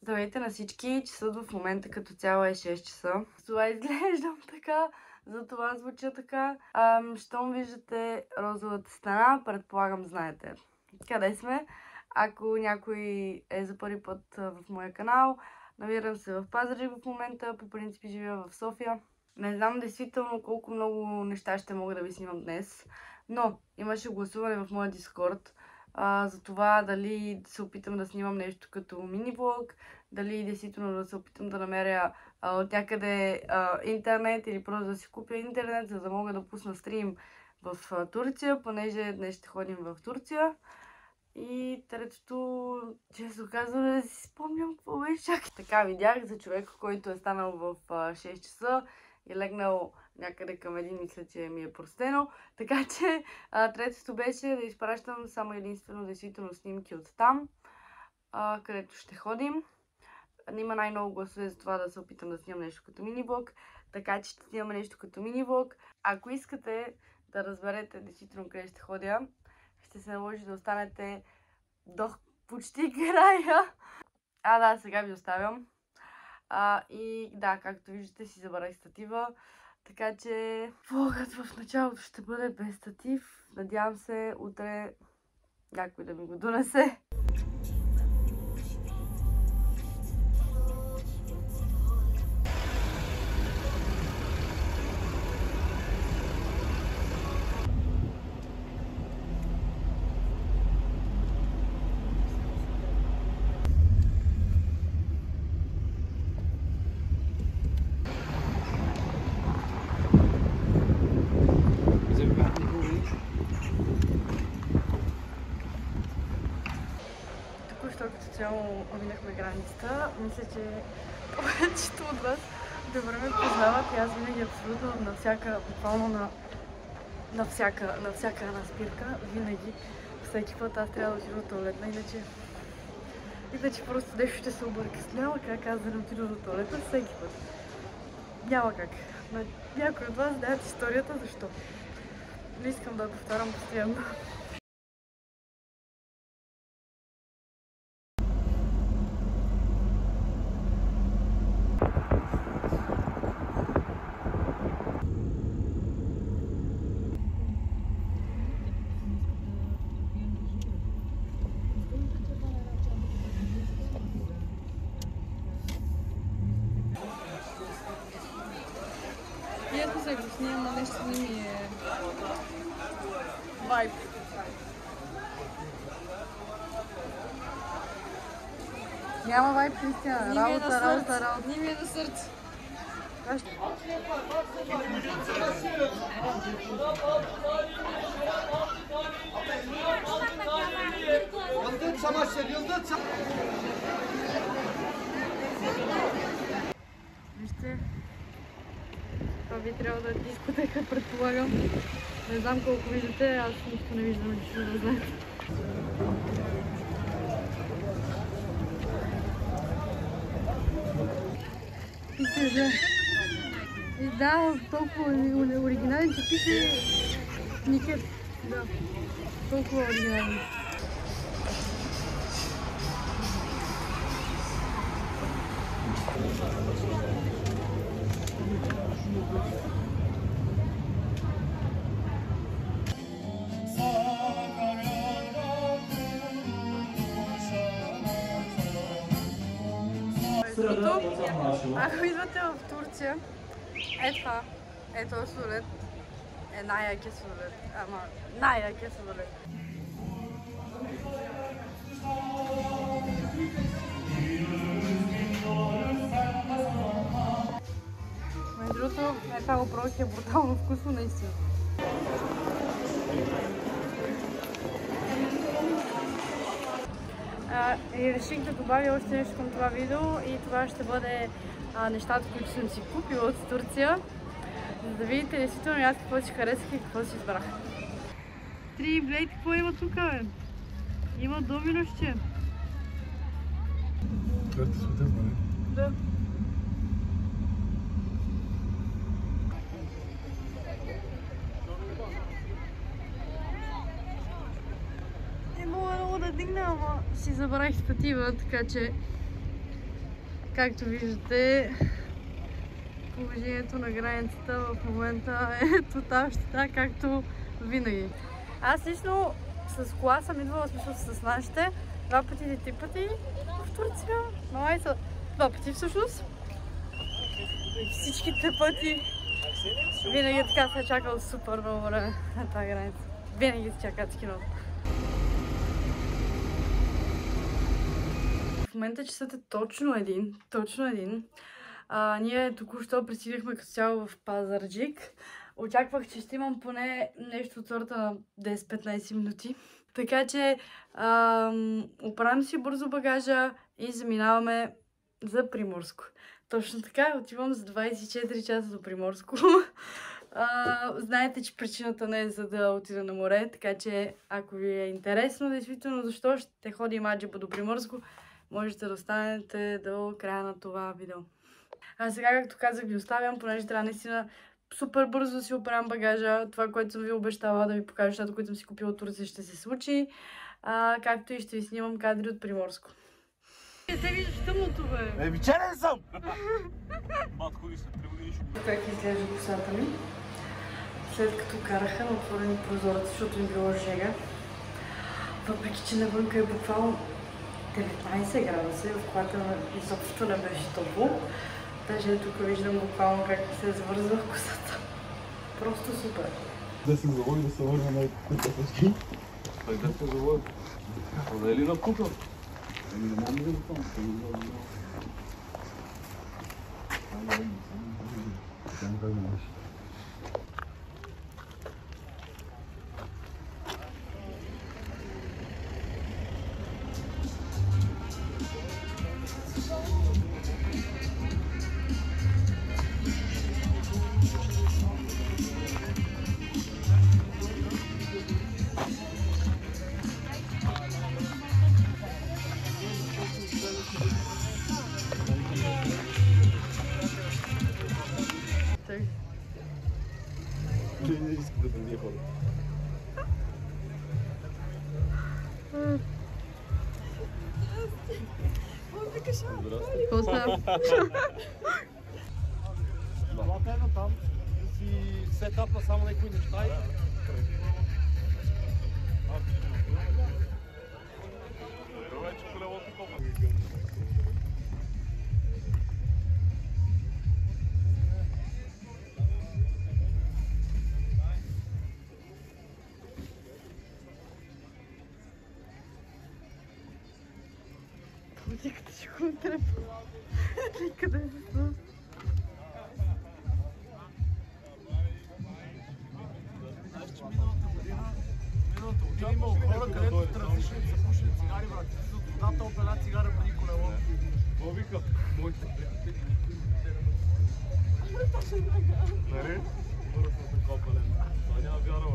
Здравейте на всички, часът в момента като цяло е 6 часа. Това изглеждам така, затова звуча така. Щом виждате розовата стена, предполагам знаете къде сме. Ако някой е за първи път в моя канал, намирам се в Пазарджик в момента, по принцип живея в София. Не знам действително колко много неща ще мога да ви снимам днес, но имаше гласуване в моя Дискорд за това дали се опитам да снимам нещо като мини-влог, дали действително да се опитам да намеря от някъде интернет или просто да си купя интернет, за да мога да пусна стрим в Турция, понеже днес ще ходим в Турция. И третото, често казвам, да си спомням какво беше. Така видях за човек, който е станал в 6 часа и легнал някъде към един, мисля, че ми е простено. Така че третото беше да изпращам само единствено действително снимки от там, където ще ходим. Има най-много гласове за това да се опитам да снимам нещо като мини-влог, така че ще снимаме нещо като мини-влог. Ако искате да разберете действително къде ще ходя, ще се наложи да останете до почти края. Да, сега ви оставям. И да, както виждате, си забравих статива. Така че влогът в началото ще бъде без статив. Надявам се утре някой да ми го донесе. Като цяло минахме границата. Мисля, че повечето от вас добре ме познават и аз винаги абсолютно буквално на всяка една спирка, винаги, всеки път аз трябва да отида до туалетна, иначе просто нещо ще се обърка. Няма как аз да не отида до туалета всеки път. Няма как. Но някой от вас знаят историята, защо. Не искам да я повтарям постоянно. Ето се го снимам, нещо не ми е вайб. Няма вайб, Кристина. Работа. Не ми е на сърце. Вижте. Това би трябвало да е дискотека, предполагам. Не знам колко виждате, аз нищо не виждам, нищо да знаете. Вижте, да, толкова оригинален, че пише Никет. Да, толкова оригинален. Ако идвате в Турция, това е този сладолед. Е най-якия сладолед. Ама най-якия сладолед. Между другото, това го пробвах, е брутално вкусно наистина. И реших да добавя още нещо към това видео и това ще бъде нещата, които съм си купила от Турция, за да видите действително аз какво си харесах и какво си избрах. Блейд, какво има тук, бе? Има доминоще. Карта светъзна, не? Да. Мога много да дигна, ама си забравих статива, така че Както виждате, положението на границата в момента е тотал щета, както винаги. Аз лично с кола съм идвала, смисъл с нашите 2 пъти или 3 пъти в Турция. Май са 2 пъти всъщност. Всичките пъти винаги така се е чакал супер много време на тази граница. Винаги се чака адски много. В момента часът е точно един. Ние току-що пристигнахме като цяло в Пазарджик. Очаквах, че ще имам поне нещо от сорта на 10-15 минути. Така че оправям си бързо багажа и заминаваме за Приморско. Точно така, отивам за 24 часа за Приморско. Знаете, че причината не е за да отида на море, така че ако ви е интересно действително защо ще ходим аджиба до Приморско, можете да останете до края на това видео. А сега, както казах, ви оставям, понеже трябва наистина супер бързо да си оправям багажа. Това, което съм ви обещала да ви покажа, нещата, които съм си купила от Турция, ще се случи. Както и ще ви снимам кадри от Приморско. Не се виждаш тъмното, бе! Вечерен съм! Как изглежда косата ми? След като караха на отворени прозорци, защото ми било жега. Въпреки, че навънка е буквално 19 градуса и в колата изобщо не беше топло. Даже тук виждам буквално как се завързва косата. Просто супер. Да се заводи да се върна на кутъпъчки. Той да се заводи. Това е ли на кукъл? Ами не мога да го там. Само как можеш. Не иска да не ходи. Главата е на там, да си сетапна само някои неща и... Музиката ще го трябва. Къде се сна? Знаеш, че миналата година имало хора, където от различни са пушили цигари, брат. От водата опела цигара преди колело. Какво вика? Моите приятели. Нали? Върху такова пален. Това няма вяра,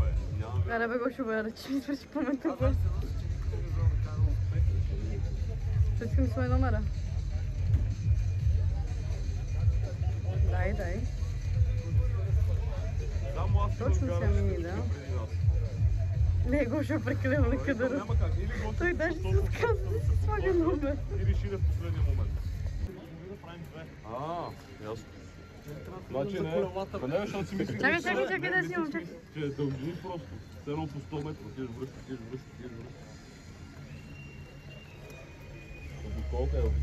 бе. Аре бе, Гошо, бе, че ми свърши помента, бе. Ще искам свой номера. Дай. Точно сега мини, да. Не, Гошо е прекалено на кадъра. Той даже се отказва да се слага номер. И реши да в последния момент. Ясно. Значи не, защото си мисли... Чакай да снимам, чакай. Че е дължини просто. Едно по 100 метра. Тиеш връща.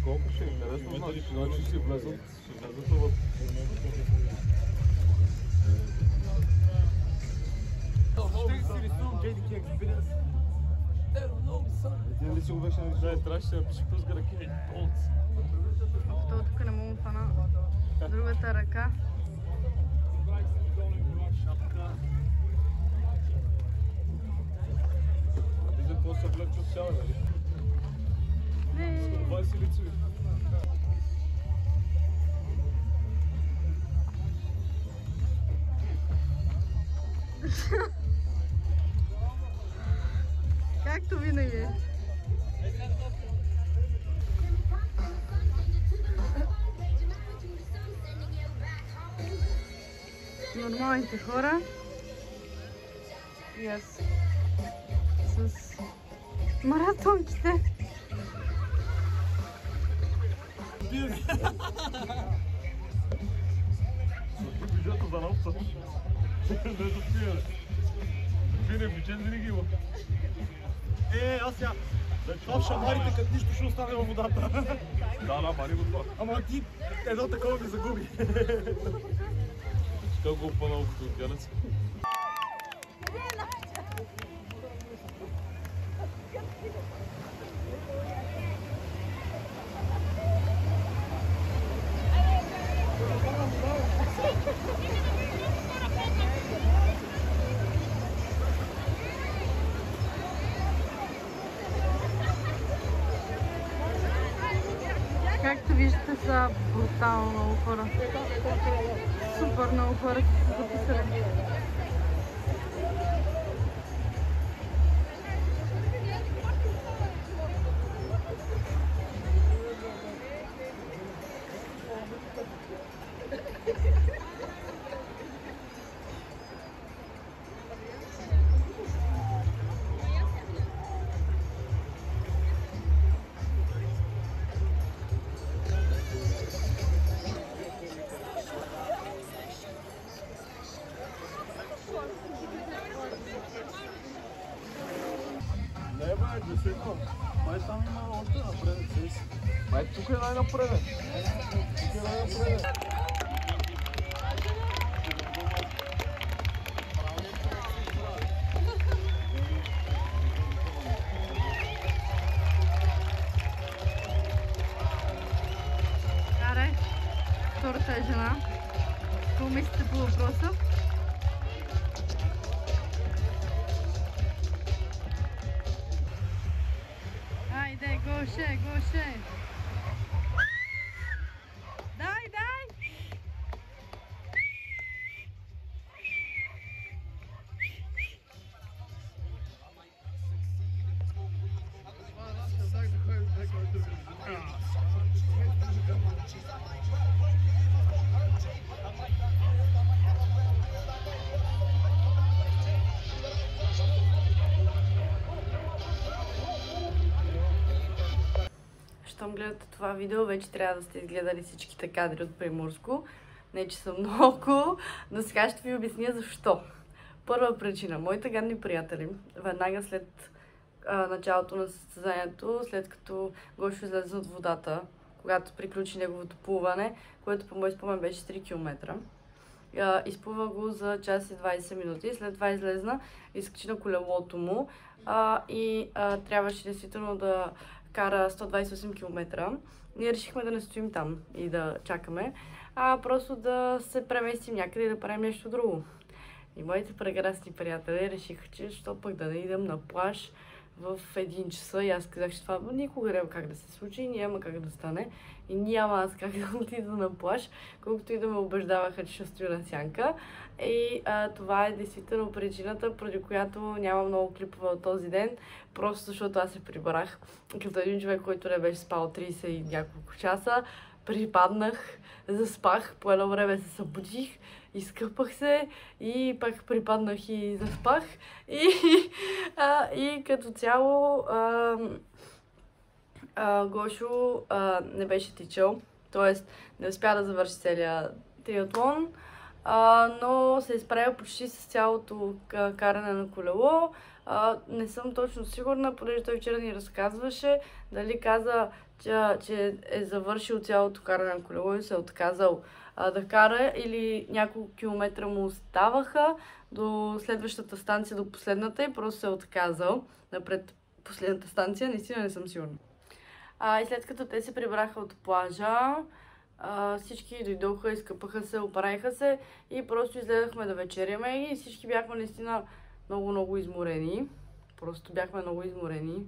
Колко ще е интересно, значи ще влезат в... Ще си рисувам JDK Experience. Един ли си го беше нарисувал? Да, трябваше да напише плюс гаракини. Това тук не мога фана другата ръка. Ти за какво се влече от цяло, нали? Не. 20 лицеви. Както винаги. Нормалните хора и аз с маратонките. пиене. Бюджета за нафта. Не за пиене. Пиене бюджет винаги има. Аз сега. Това в шамарите, като нищо ще остане във водата. Да, мани го това. Ама ти едно такова ми загуби. Как го опанал като океанец? Както виждате, са брутално много хора. Супер много хора са се записали. Не бе, действително. Май там има още напред. Май тук е най-напред. Тук е най-напред. Аре, втората е жена. Какво мислите по въпроса? Айде, Гоше, Гоше! Дай, дай! Щом гледате това видео, вече трябва да сте изгледали всичките кадри от Приморско. Не, че са много, но сега ще ви обясня защо. Първа причина. Моите гадни приятели, веднага след началото на състезанието, след като Гошо излезе от водата, когато приключи неговото плуване, което по мой спомен беше 3 км, изплува го за час и 20 минути. След това излезна, изкачи на колелото му и трябваше действително да кара 128 км. Ние решихме да не стоим там и да чакаме, а просто да се преместим някъде и да правим нещо друго. И моите прекрасни приятели решиха, че що пък да не идем на плаж в 1 часа. И аз казах, че това никога няма как да се случи, няма как да стане. И няма аз как да отида на плаж, колкото и да ме убеждаваха, че ще стоя на сянка. И това е действително причината, поради която няма много клипове от този ден, просто защото аз се прибрах. Като един човек, който не беше спал 30 и няколко часа, припаднах, заспах, по едно време се събудих, изкъпах се и пак припаднах и заспах. И като цяло Гошо не беше тичал, т.е. не успя да завърши целия триатлон, но се изправя почти с цялото каране на колело. Не съм точно сигурна, понеже той вчера ни разказваше, дали каза, че е завършил цялото каране на колело и се е отказал да кара, или няколко километра му оставаха до следващата станция, до последната, и просто се е отказал напред последната станция. Наистина не съм сигурна. И след като те се прибраха от плажа, всички дойдоха, изкъпаха се, оправиха се и просто излезахме да вечеряме и всички бяхме наистина много изморени. Просто бяхме много изморени.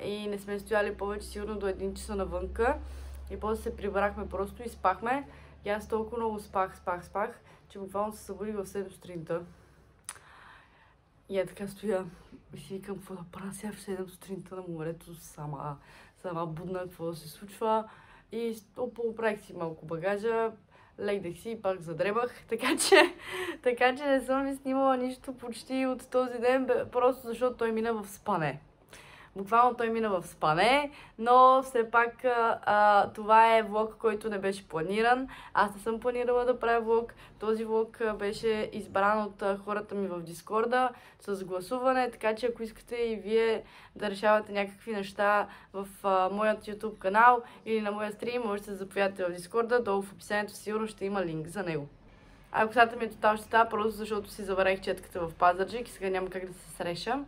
И не сме стояли повече сигурно до 1 часа навънка. И после се прибрахме просто и спахме. И аз толкова много спах, че буквално се събудих в 7 сутринта. И така стоя и си викам, какво да правя сега в 7 сутринта на морето, сама будна, какво да се случва. И оправих си малко багажа, легнах си и пак задремах, така че не съм ви снимала нищо почти от този ден, просто защото той мина в спане. Буквално той мина в спане, но все пак това е влог, който не беше планиран. Аз не съм планирала да правя влог. Този влог беше избран от хората ми в Дискорда с гласуване, така че ако искате и вие да решавате някакви неща в моят YouTube канал или на моя стрим, можете да заповядате в Дискорда. Долу в описанието сигурно ще има линк за него. А косата ми е тотално щета, просто защото си заварих четката в Пазарджик и сега няма как да се среша.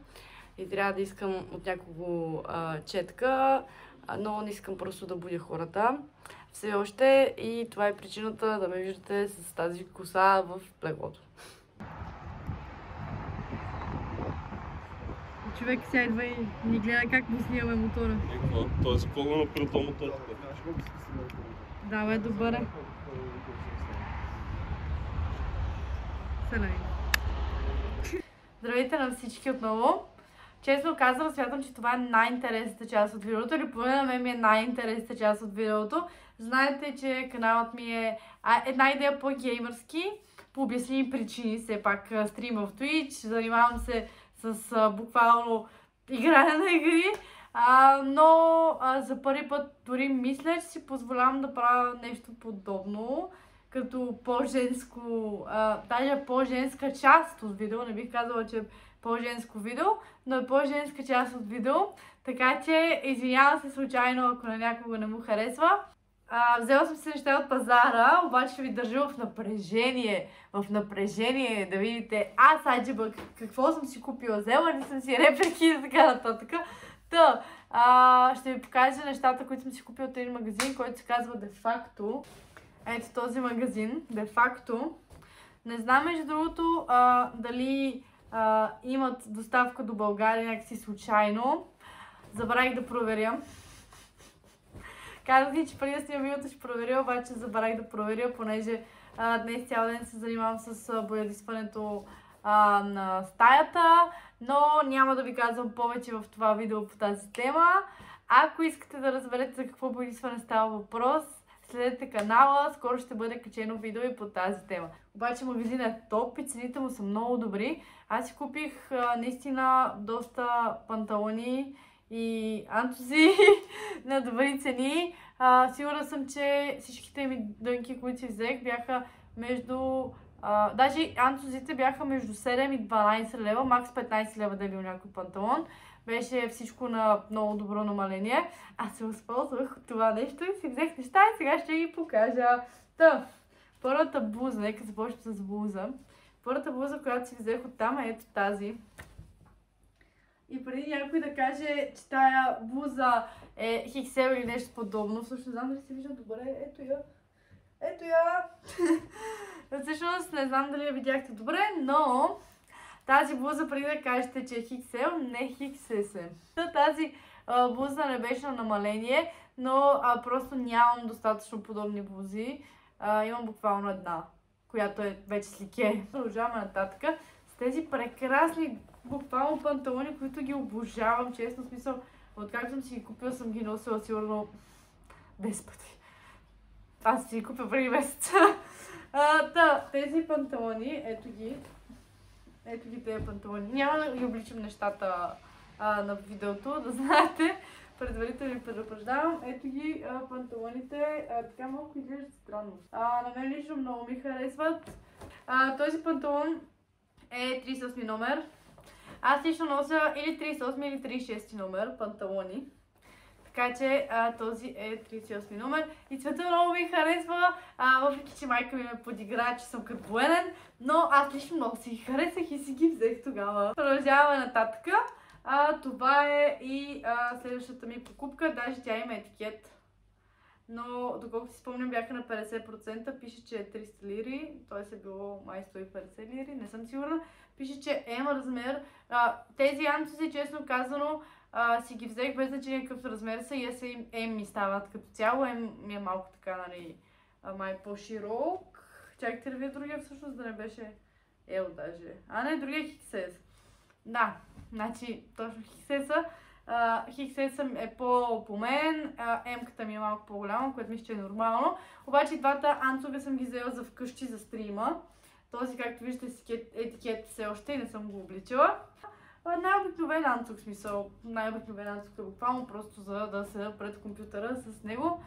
И трябва да искам от някого четка, но не искам просто да будя хората. Все още и това е причината да ме виждате с тази коса в леглото. Човек сега идва и ни гледа как му снимаме мотора. Той е за кого напред до мотора? Да, бе, добър е. Здравейте на всички отново. Честно казвам, смятам, че това е най-интересната част от видеото, или поне на мен ми е най-интересната част от видеото. Знаете, че каналът ми е една идея по-геймърски, по обясними причини, все пак стрима в Twitch, занимавам се с буквално игране на игри, но за първи път дори мисля, че си позволявам да правя нещо подобно, като по-женско, даже по-женска част от видео, не бих казала, че е по-женско видео, но е по-женска част от видео, така че извинявам се случайно, ако на някого не му харесва. Взела съм си неща от пазара, обаче ще ви държа в напрежение да видите аз аджиба какво съм си купила, взела ли съм си реплики и така нататък. Ще ви покажа нещата, които съм си купила от един магазин, който се казва De Facto. Ето този магазин, De Facto. Не знам между другото дали имат доставка до България някакси случайно. Забравих да проверя. Казах ви, че преди да снимам видеото ще проверя, обаче забравих да проверя, понеже днес цял ден се занимавам с боядисването на стаята, но няма да ви казвам повече в това видео по тази тема. Ако искате да разберете за какво боядисване става въпрос, следете канала, скоро ще бъде качено видео и по тази тема. Обаче магазинът е топ и цените му са много добри. Аз си купих наистина доста панталони и антузи на добри цени. Сигурна съм, че всичките ми дънки, които си взех, бяха между... даже антузите бяха между 7 и 12 лева, макс 15 лева да е бил някой панталон. Беше всичко на много добро намаление. Аз се възползвах от това нещо и си взех неща и сега ще ги покажа. Първата блуза, нека започнем с блуза. Първата блуза, която си взех оттам е ето тази. И преди някой да каже, че тая блуза е XL или нещо подобно, всъщност не знам дали се вижда добре, ето я. Ето я! Всъщност не знам дали я видяхте добре, но тази блуза, преди да кажете, че е XL, не е XS. Тази блуза не беше на намаление, но просто нямам достатъчно подобни блузи. Имам буквално една, която е вече слике. Продължаваме нататък с тези прекрасни буквално панталони, които ги обожавам, честно смисъл. Откакто съм си ги купила, съм ги носила сигурно 10 пъти. Аз си ги купя преди месец. Тези панталони, ето ги тези панталони. Няма да ги обличам нещата на видеото, да знаете. Предварително ви предупреждавам. Ето ги панталоните. Така малко изглеждат странно. На мен лично много ми харесват. Този панталон е 38 номер. Аз лично нося или 38 или 36 номер панталони. Така че този е 38 номер. И цвета много ми харесва, въпреки че майка ми ме подигра, че съм като военен. Но аз лично много си ги харесах и си ги взех тогава. Продължаваме нататък. Това е и следващата ми покупка. Даже тя има етикет. Но доколкото си спомням бяха на 50%. Пише, че е 300 лири. Т.е. е било май 150 лири. Не съм сигурна. Пише, че е размер. Тези антузи, честно казано, си ги взех без значение какъв размер са и М ми стават като цяло. М ми е малко така, нали, май по-широк. Чакайте да видя другия всъщност да не беше L даже. Не, другия XS. Да, значи точно XS-а. XS е по мен, М-ката ми е малко по-голяма, което мисля, че е нормално. Обаче двата антуга съм ги взела за вкъщи за стрима. Този, както виждате, етикет все още и не съм го обличала. най-обикновен анцук, смисъл. Най-обикновен анцук е буквално просто за да седа пред компютъра с него.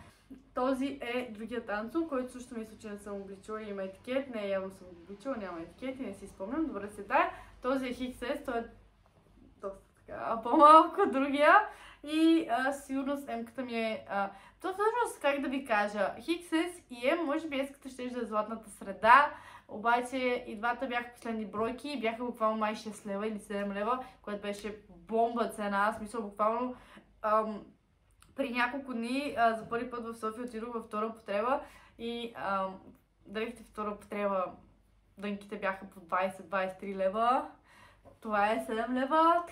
Този е другият анцук, който също мисля, че не съм обличила и има етикет. Не, явно съм обличила, няма етикет и не си спомням. Добре се тая. Този е XS, той е доста така по-малко от другия. И сигурно с М-ката ми е... То всъщност, как да ви кажа, XS и M, може би S-ката ще да е златната среда, обаче и двата бяха последни бройки и бяха буквално май 6 лева или 7 лева, което беше бомба цена, в смисъл буквално при няколко дни за първи път в София отидох във втора употреба и дрехите втора употреба дънките бяха по 20-23 лева, това е 7 лева,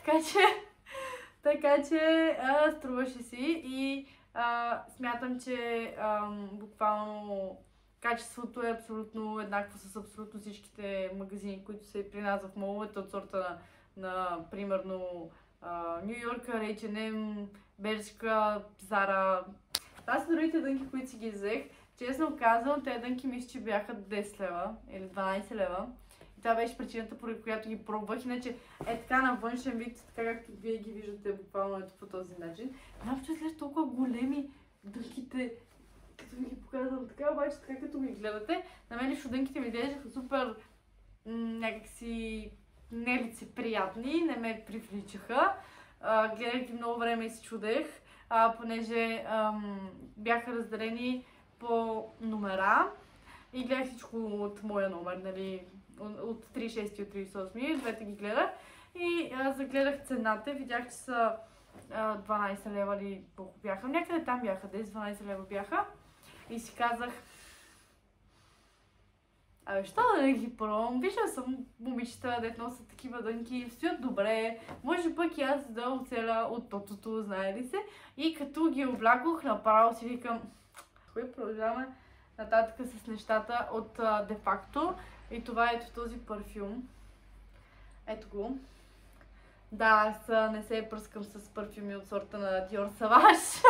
така че струваше си и смятам, че буквално качеството е абсолютно еднакво с абсолютно всичките магазини, които са и при нас в моловете от сорта на примерно Ню Йорка, H&M, Бершка, Зара. Това са другите дънки, които си ги взех. Честно казвам, тези дънки мисля, че бяха 10 лева или 12 лева. И това беше причината, поради която ги пробвах. Иначе е така на външен вид, така както вие ги виждате буквално ето по този начин. Защото изглежда толкова големи дънките, като ви ги показвам така, обаче така като ги гледате, на мен лично дънките ми изглеждаха супер някакси нелицеприятни, не ме привличаха. Гледах ги много време и се чудех, понеже бяха разделени по номера и гледах всичко от моя номер, нали, от 36 и от 38, двете ги гледах и загледах цената, видях, че са 12 лева или колко бяха, някъде там бяха, 10-12 лева бяха и си казах, що да не ги пробвам? Виждала съм момичета, дето носят такива дънки, стоят добре, може пък и аз да оцеля от тотото, знае ли се. И като ги облякох, направо си викам, кой продължаваме нататък с нещата от De Facto. И това е ето този парфюм. Ето го. Да, аз не се пръскам с парфюми от сорта на Dior Sauvage.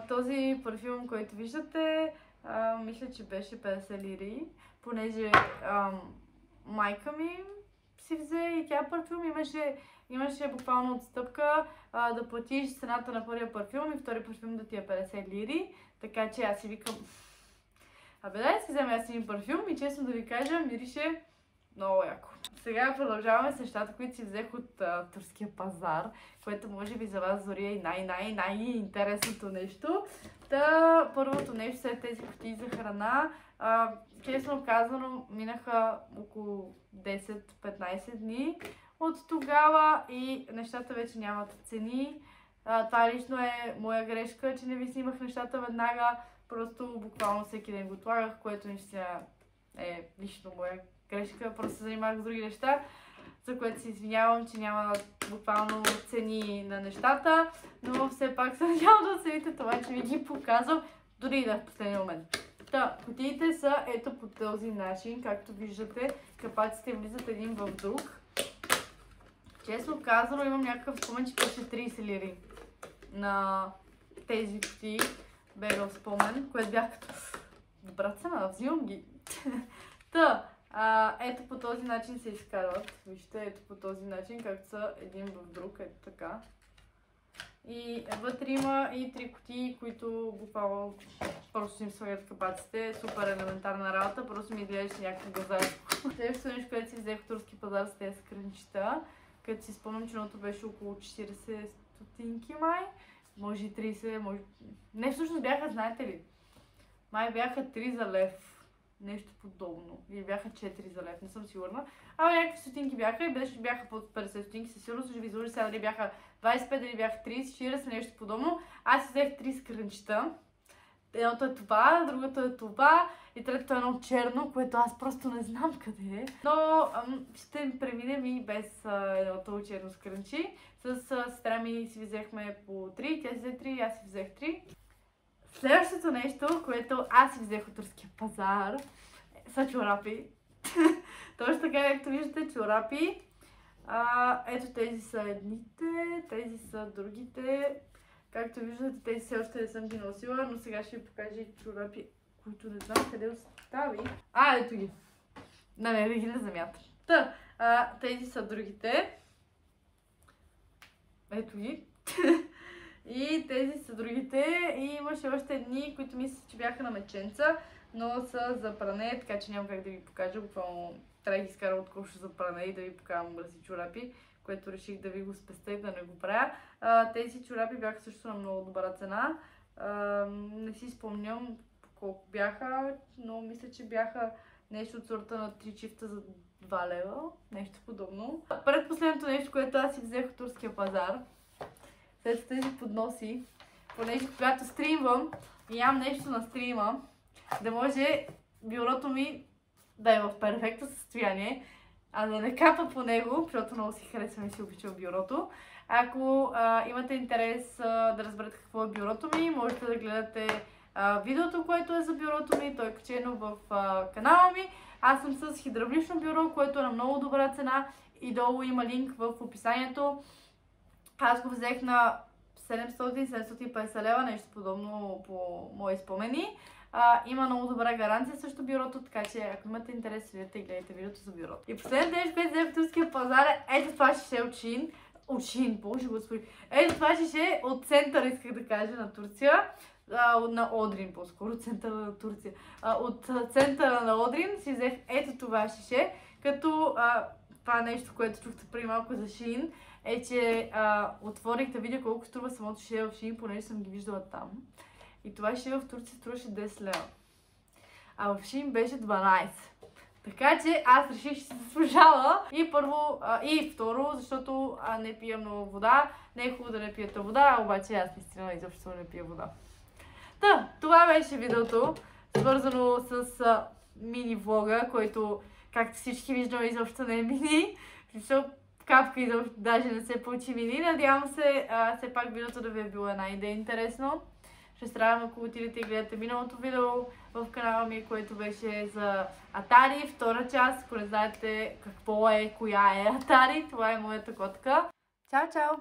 Този парфюм, който виждате, мисля, че беше 50 лири, понеже майка ми си взе и тя парфюм, имаше буквално отстъпка да платиш цената на първия парфюм и втори парфюм да ти е 50 лири, така че аз си викам, дай си взема аз един парфюм и честно да ви кажа, мирише много яко. Сега продължаваме с нещата, които си взех от турския пазар, което може би за вас дори е най-интересното нещо. Първото нещо са тези кутии за храна. Честно казано, минаха около 10-15 дни от тогава и нещата вече нямат цени. Това лично е моя грешка, че не ви снимах нещата веднага. Просто буквално всеки ден го отлагах, което наистина е лично моя грешка. Просто се занимавах с други неща, за което се извинявам, че няма буквално цени на нещата, но все пак се надявам да оцените това, че ви ги показвам, дори и да в последния момент. Кутиите са ето по този начин, както виждате, капаците влизат един в друг. Честно казано, имам някакъв спомен, че беше 30 лири на тези кутии. Бегал спомен, което бях като добра цена, взимам ги. Ето по този начин се изкарват. Вижте, ето по този начин, както са един в друг, ето така. И вътре има и 3 кутии, които буквално просто им слагат капаците. Супер елементарна работа, просто ми изглеждаше някакво газарско. Следващото нещо, което си взех в турски пазар с тези скрънчета, като си спомням, че едното беше около 40 стотинки май. Може и 30, може... Не, всъщност бяха, знаете ли? Май бяха 3 за лев. Нещо подобно. Или бяха 4 за лев, не съм сигурна. Някакви стотинки бяха и бяха под 50 стотинки. Със сигурност ще ви изложи сега дали бяха 25, дали бяха 30, 40, нещо подобно. Аз си взех 3 скрънчета. Едното е това, другото е това и третото е едно черно, което аз просто не знам къде е. Но ще преминем и без едното черно скрънчи. С сестра ми си взехме по 3, тя си взе 3, аз си взех 3. Следващото нещо, което аз си взех от турския пазар, са чорапи. Точно така, както виждате, чорапи. Ето тези са едните, тези са другите. Както виждате, тези все още не съм ги носила, но сега ще ви покажа и чорапи, които не знам къде остави. Ето ги. Не ги на земята. Тези са другите. Ето ги. И тези са другите. И имаше още едни, които мисля, че бяха на меченца, но са за пране, така че няма как да ви покажа. Буквално трябва да ги изкара от кошо за пране и да ви покажам мръсни чорапи, което реших да ви го спестя и да не го правя. Тези чорапи бяха също на много добра цена. Не си спомням колко бяха, но мисля, че бяха нещо от сорта на 3 чифта за 2 лева, нещо подобно. Предпоследното нещо, което аз си взех от турския пазар, след тези подноси, понеже когато стримвам и ям нещо на стрима, да може бюрото ми да е в перфектно състояние, а да не капа по него, защото много си харесвам и си обичам бюрото. Ако имате интерес да разберете какво е бюрото ми, можете да гледате видеото, което е за бюрото ми, то е качено в канала ми. Аз съм с хидравлично бюро, което е на много добра цена и долу има линк в описанието. Аз го взех на 700-750 лева, нещо подобно по мои спомени. Има много добра гаранция също бюрото, така че ако имате интерес, следете и гледайте видеото за бюрото. И последното нещо, което взех в турския пазар е ето това шише от Shein. От Shein, боже господи. Ето това шише от центъра, исках да кажа, на Турция. На Одрин, по-скоро, центъра на Турция. От центъра на Одрин си взех ето това шише, като това нещо, което чухте преди малко за Shein, е, че отворих да видя колко струва самото шише в Shein, понеже съм ги виждала там. И това шише в Турция струваше 10 лева. А в Shein беше 12. Така че аз реших, че се заслужава и първо, и второ, защото не пия много вода. Не е хубаво да не пиете вода, обаче аз наистина изобщо не пия вода. Това беше видеото, свързано с мини влога, който, както всички виждаме, изобщо не е мини. Защото капка изобщо даже не се получи мини. Надявам се все пак видеото да ви е било една идея интересно. Ще се радвам, ако отидете и гледате миналото видео в канала ми, което беше за Atari, втора част. Ако не знаете какво е, коя е Atari, това е моята котка. Чао, чао!